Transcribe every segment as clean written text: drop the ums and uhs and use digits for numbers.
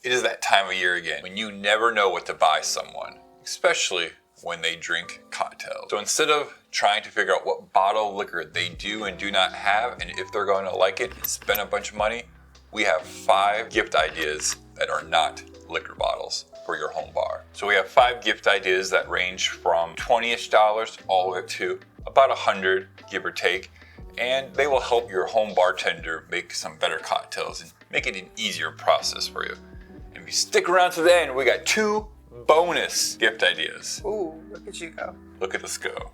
It is that time of year again when you never know what to buy someone, especially when they drink cocktails. So instead of trying to figure out what bottle of liquor they do and do not have, and if they're going to like it and spend a bunch of money, we have 5 gift ideas that are not liquor bottles for your home bar. So we have 5 gift ideas that range from $20-ish all the way up to about $100, give or take. And they will help your home bartender make some better cocktails and make it an easier process for you. And if you stick around to the end, we got 2 bonus gift ideas. Ooh, look at you go. Look at us go.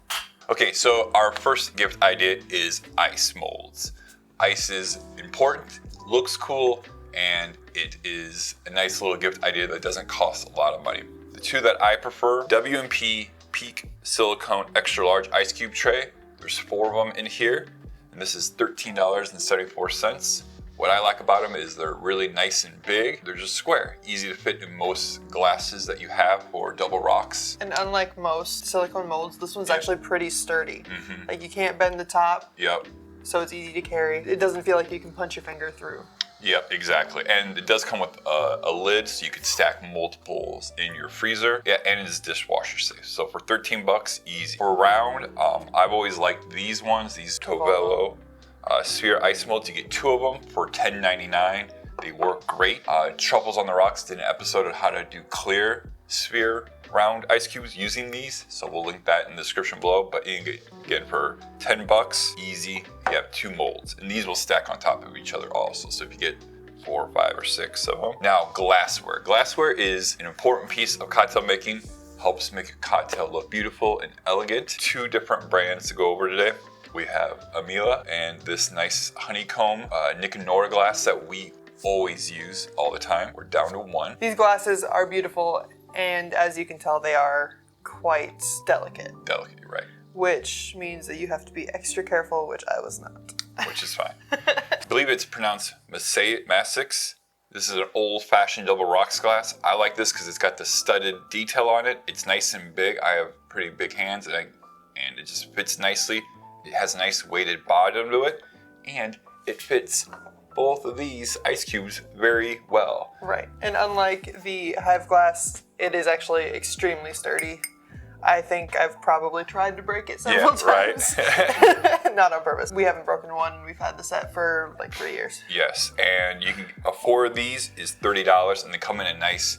Okay, so our first gift idea is ice molds. Ice is important, looks cool, and it is a nice little gift idea that doesn't cost a lot of money. The 2 that I prefer, W&P Peak Silicone Extra Large Ice Cube Tray. There's 4 of them in here, and this is $13.74. What I like about them is they're really nice and big. They're just square, easy to fit in most glasses that you have for double rocks. And unlike most silicone molds, this one's actually pretty sturdy. Like you can't bend the top. Yep. So it's easy to carry. It doesn't feel like you can punch your finger through. Yep, exactly. And it does come with a lid, so you can stack multiples in your freezer. Yeah, and it is dishwasher safe. So for $13, easy. For round, I've always liked these ones, these Tovello sphere ice molds. You get 2 of them for $10.99. They work great. Truffles on the Rocks did an episode on how to do clear sphere round ice cubes using these, so we'll link that in the description below. But you can get, again, for $10, easy, you have 2 molds, and these will stack on top of each other also. So if you get 4, 5, or 6 of them. Now, glassware. Glassware is an important piece of cocktail making. Helps make a cocktail look beautiful and elegant. 2 different brands to go over today. We have Amila and this nice honeycomb Nick and Nora glass that we always use all the time. We're down to 1. These glasses are beautiful, and as you can tell, they are quite delicate. Delicate, right. Which means that you have to be extra careful, which I was not. Which is fine. I believe it's pronounced Masix. This is an old-fashioned double rocks glass. I like this because it's got the studded detail on it. It's nice and big. I have pretty big hands, and it just fits nicely. It has a nice weighted bottom to it, and it fits both of these ice cubes very well. Right, and unlike the Hive glass, it is actually extremely sturdy. I think I've probably tried to break it several times. Right. Not on purpose. We haven't broken one. We've had the set for like 3 years. Yes, and you can afford these is $30, and they come in a nice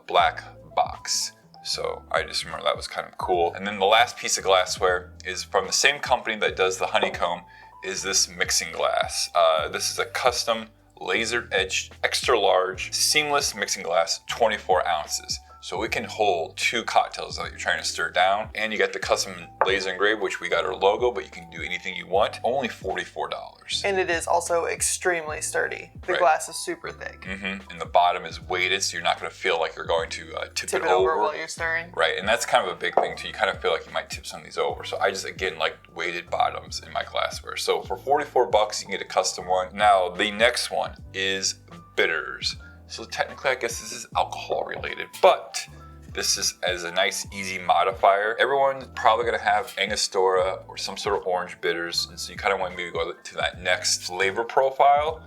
black box. So I just remember that was kind of cool. And then the last piece of glassware is from the same company that does the honeycomb, is this mixing glass. This is a custom laser etched extra large seamless mixing glass, 24 ounces. So it can hold 2 cocktails that you're trying to stir down. And you got the custom laser engraved, which we got our logo, but you can do anything you want. Only $44. And it is also extremely sturdy. The glass is super thick. And the bottom is weighted, so you're not going to feel like you're going to tip it over while you're stirring. Right, and that's kind of a big thing too. You kind of feel like you might tip some of these over. So I just, again, like weighted bottoms in my glassware. So for $44, you can get a custom one. Now, the next one is bitters. So technically, I guess this is alcohol related, but this is as a nice, easy modifier. Everyone's probably gonna have Angostura or some sort of orange bitters, and so you kind of want maybe to go to that next flavor profile.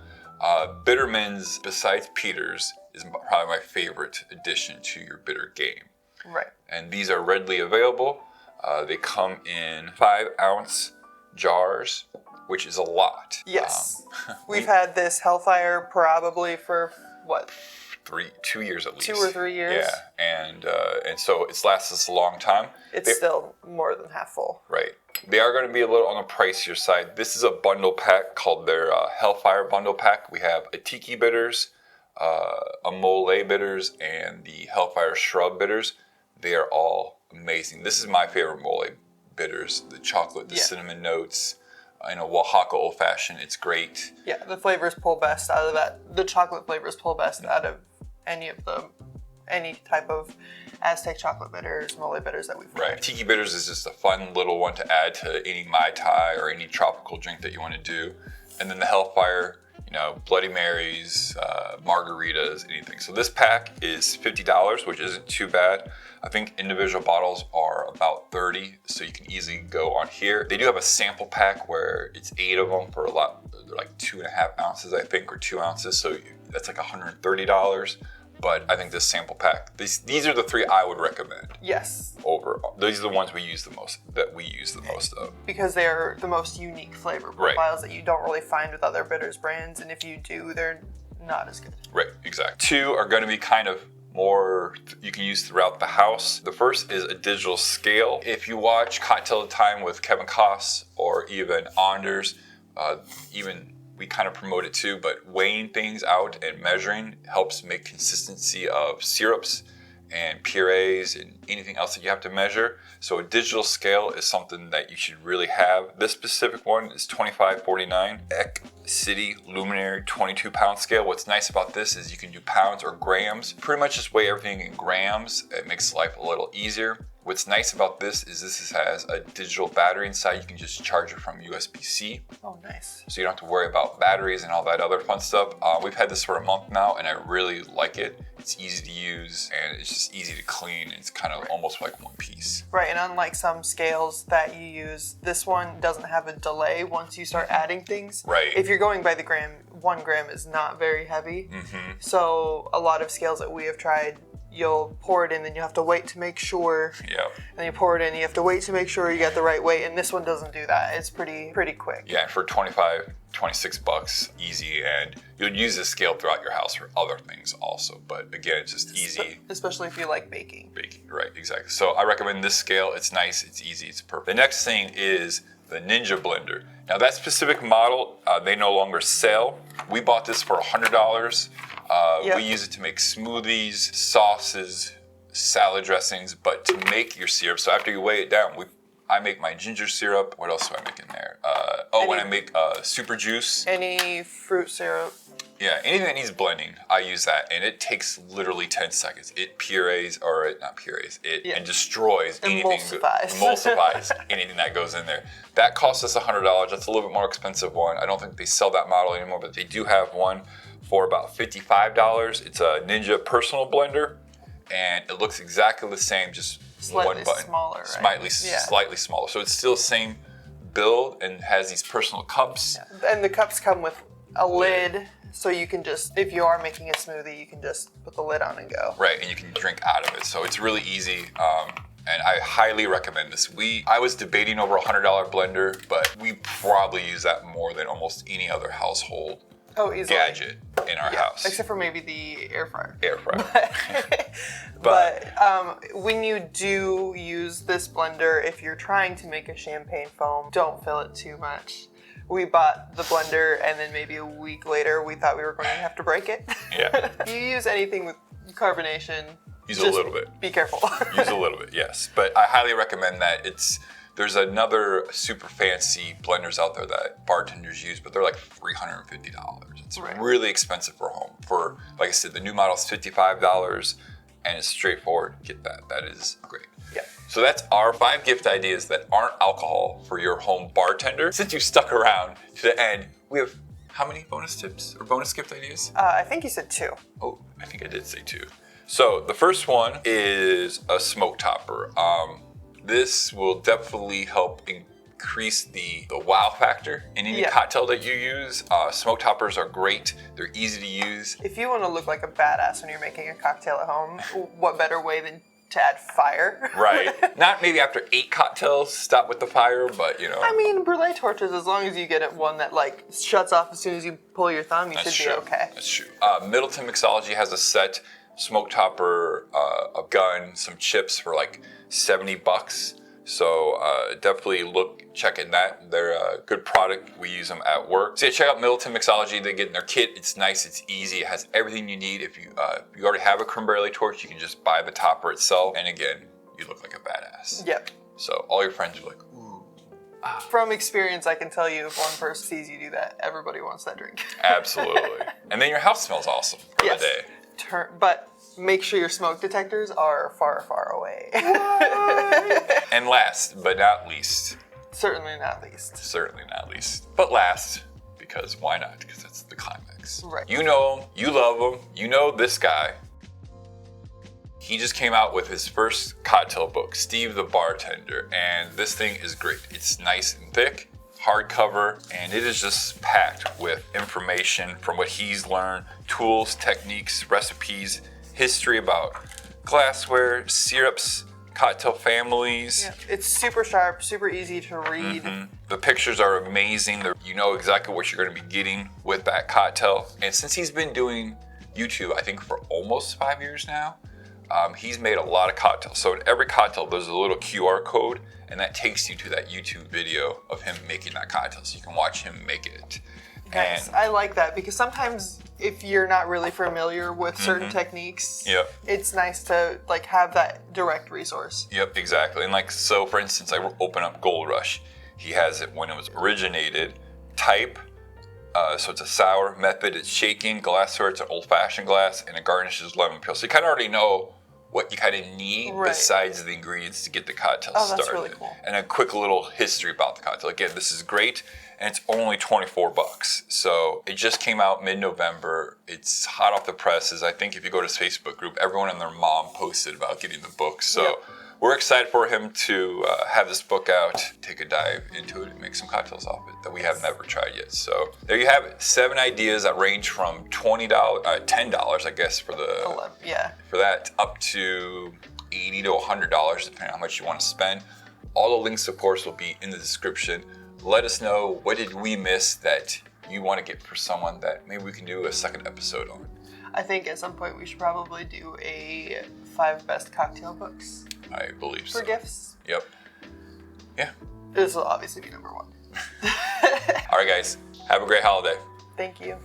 Bittermans, besides Peter's, is probably my favorite addition to your bitter game. Right. And these are readily available. They come in 5-ounce jars, which is a lot. Yes. We've had this Hellfire probably for what? 2 years at least. 2 or 3 years. Yeah, and so it's lasted us a long time. It's still more than half full. Right. They are going to be a little on the pricier side. This is a bundle pack called their Hellfire bundle pack. We have a Tiki bitters, a Mole bitters, and the Hellfire shrub bitters. They are all amazing. This is my favorite Mole bitters. The chocolate, the cinnamon notes. In a Oaxaca old fashioned, it's great. Yeah, the flavors pull best out of that. The chocolate flavors pull best out of any type of Aztec chocolate bitters, mole bitters that we've tried. Right. Tiki bitters is just a fun little one to add to any Mai Tai or any tropical drink that you want to do. And then the Hellfire, Bloody Marys, margaritas, anything. So this pack is $50, which isn't too bad. I think individual bottles are about $30, so you can easily go on here. They do have a sample pack where it's 8 of them for a lot. They're like 2.5 ounces, I think, or 2 ounces. So that's like $130. but I think this sample pack, these are the 3 I would recommend. Yes. Overall, these are the ones we use the most of. Because they're the most unique flavor profiles that you don't really find with other bitters brands, and if you do, they're not as good. Right, exactly. 2 are going to be kind of more you can use throughout the house. The first is a digital scale. If you watch Cocktail of the Time with Kevin Koss or even Anders, even we kind of promote it too, but weighing things out and measuring helps make consistency of syrups and purees and anything else that you have to measure. So a digital scale is something that you should really have. This specific one is $25.49. Eck City Luminary 22-pound scale. What's nice about this is you can do pounds or grams. Pretty much just weigh everything in grams. It makes life a little easier. What's nice about this is this has a digital battery inside. You can just charge it from USB-C. Oh, nice. So you don't have to worry about batteries and all that other fun stuff. We've had this for a month now, and I really like it. It's easy to use, and it's just easy to clean. It's kind of almost like one piece. Right, and unlike some scales that you use, this one doesn't have a delay once you start adding things. Right. If you're going by the gram, 1 gram is not very heavy. Mm-hmm. So a lot of scales that we have tried, you'll pour it in, then you have to wait to make sure. Yeah. And then you pour it in, you have to wait to make sure you get the right weight, and this one doesn't do that. It's pretty quick. Yeah, for $26 easy, and you'll use this scale throughout your house for other things also. But again, it's just easy. Especially if you like baking. Baking, right, exactly. So I recommend this scale. It's nice, it's easy, it's perfect. The next thing is the Ninja blender. Now that specific model, they no longer sell. We bought this for $100. Yep. We use it to make smoothies, sauces, salad dressings, but to make your syrup. So after you weigh it down, I make my ginger syrup. What else do I make in there? When I make super juice. Any fruit syrup. Yeah, anything that needs blending, I use that, and it takes literally 10 seconds. It purees, or not purees, and destroys anything. Emulsifies anything that goes in there. That costs us $100. That's a little bit more expensive one. I don't think they sell that model anymore, but they do have one for about $55. It's a Ninja personal blender, and it looks exactly the same, just slightly one button. Smaller, right? Slightly smaller. So it's still the same build and has these personal cups. Yeah. And the cups come with a lid, so you can just, if you are making a smoothie, you can just put the lid on and go. Right, and you can drink out of it. So it's really easy. And I highly recommend this. I was debating over a $100 blender, but we probably use that more than almost any other household gadget in our house. Except for maybe the air fryer. Air fryer. But when you do use this blender, if you're trying to make a champagne foam, don't fill it too much. We bought the blender, and then maybe a week later, we thought we were going to have to break it. Yeah. You use anything with carbonation, use a little bit. Be careful. Use a little bit, yes. But I highly recommend that. There's another super fancy blenders out there that bartenders use, but they're like $350. It's really expensive for home. For, like I said, the new model is $55, and it's straightforward. Get that. That is great. Yeah. So that's our 5 gift ideas that aren't alcohol for your home bartender. Since you stuck around to the end, we have how many bonus tips or bonus gift ideas? I think you said 2. Oh, I think I did say 2. So the first one is a smoke topper. This will definitely help increase the wow factor in any cocktail that you use. Smoke toppers are great. They're easy to use. If you want to look like a badass when you're making a cocktail at home, what better way than to add fire? Right. Not maybe after 8 cocktails, stop with the fire, but you know. I mean, brulee torches, as long as you get it one that like shuts off as soon as you pull your thumb, you should be okay. That's true. Middleton Mixology has a set smoke topper, a gun, some chips for like $70. So definitely check in that. They're a good product. We use them at work. So yeah, check out Middleton Mixology. They get in their kit. It's nice. It's easy. It has everything you need. If you already have a creme brulee torch, you can just buy the topper itself. And again, you look like a badass. Yep. So all your friends are like, ooh. From experience, I can tell you if one person sees you do that, everybody wants that drink. Absolutely. And then your house smells awesome for the day. But make sure your smoke detectors are far, far away. And last but not least. Certainly not least. But last, because why not? Because that's the climax. Right. You know him, you love him, you know this guy. He just came out with his first cocktail book, Steve the Bartender, and this thing is great. It's nice and thick, hardcover, and it is just packed with information from what he's learned, tools, techniques, recipes, history about glassware, syrups, cocktail families. Yeah, it's super sharp, super easy to read. The pictures are amazing. You know exactly what you're going to be getting with that cocktail. And since he's been doing YouTube, I think for almost 5 years now, he's made a lot of cocktails. So in every cocktail, there's a little QR code, and that takes you to that YouTube video of him making that cocktail, so you can watch him make it. Nice. I like that because sometimes if you're not really familiar with certain techniques, it's nice to like have that direct resource. Yep, exactly. And like, so for instance, I open up Gold Rush. He has it when it was originated, type, so it's a sour method, it's shaking, glassware, it's an old-fashioned glass, and it garnishes lemon peel. So you kind of already know what you kind of need besides the ingredients to get the cocktail started. That's really cool. And a quick little history about the cocktail. Again, this is great, and it's only $24. So it just came out mid-November. It's hot off the presses. I think if you go to his Facebook group, everyone and their mom posted about getting the book. So we're excited for him to have this book out, take a dive into it, and make some cocktails off it that we have never tried yet. So there you have it. 7 ideas that range from $10, I guess, for the for that, up to $80 to $100, depending on how much you want to spend. All the links, of course, will be in the description. Let us know, what did we miss that you want to get for someone that maybe we can do a second episode on. I think at some point we should probably do a 5 best cocktail books. I believe so. For gifts. Yep. Yeah. This will obviously be number 1. All right, guys. Have a great holiday. Thank you.